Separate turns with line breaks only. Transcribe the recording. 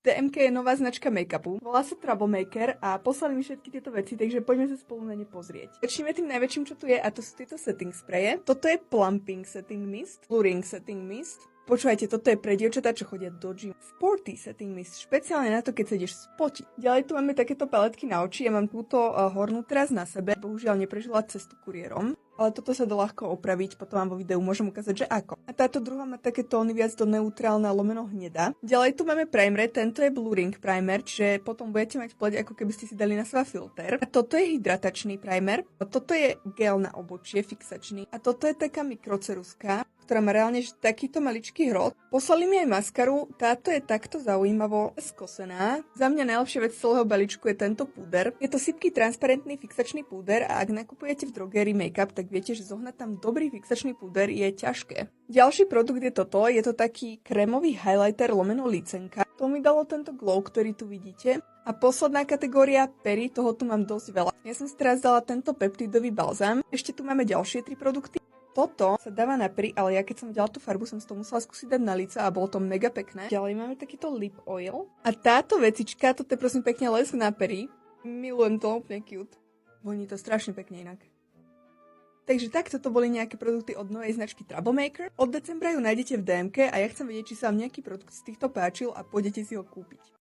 DMK je nová značka make-upu, volá sa Troublemaker a poslali mi všetky tieto veci, takže poďme sa spolu na ne pozrieť. Začneme tým najväčším, čo tu je, a to sú tieto setting spreje. Toto je Plumping Setting Mist, Blurring Setting Mist. Počúvajte, toto je pre dievčatá, čo chodia do gym. Sporty Setting Mist, špeciálne na to, keď sa ideš spotiť. Ďalej tu máme takéto paletky na oči, ja mám túto hornú teraz na sebe, bohužiaľ neprežila cestu kuriérom. Ale toto sa dá ľahko opraviť, potom vám vo videu môžem ukázať, že ako. A táto druhá má také tóny viac do neutrálna lomeno hneda. Ďalej tu máme primer, tento je Blurring primer, čiže potom budete mať pleť, ako keby ste si dali na seba filter. A toto je hydratačný primer, a toto je gel na obočie, fixačný. A toto je taká mikroceruska, ktorá má reálne takýto maličký hrot. Poslali mi aj maskaru, táto je takto zaujímavo skosená. Za mňa najlepšia vec celého balíčku je tento púder. Je to sypký transparentný fixačný púder a ak nakupujete v drogérii make-up, tak viete, že zohnať tam dobrý fixačný púder je ťažké. Ďalší produkt je toto, je to taký krémový highlighter lomeno licenka. To mi dalo tento glow, ktorý tu vidíte. A posledná kategória pery, toho tu mám dosť veľa. Ja som si teraz dala tento peptidový balzám. Ešte tu máme ďalšie 3 produkty. Toto sa dáva na pery, ale ja keď som dala tú farbu, som si to musela skúsiť dať na lica a bolo to mega pekné. Ďalej máme takýto lip oil. A táto vecička, toto je prosím pekne lesk na pery. Milujem to, úplne cute. Voní to strašne pekne inak. Takže takto to boli nejaké produkty od novej značky Troublemaker. Od decembra ju nájdete v DMK a ja chcem vedieť, či sa vám nejaký produkt z týchto páčil a pôjdete si ho kúpiť.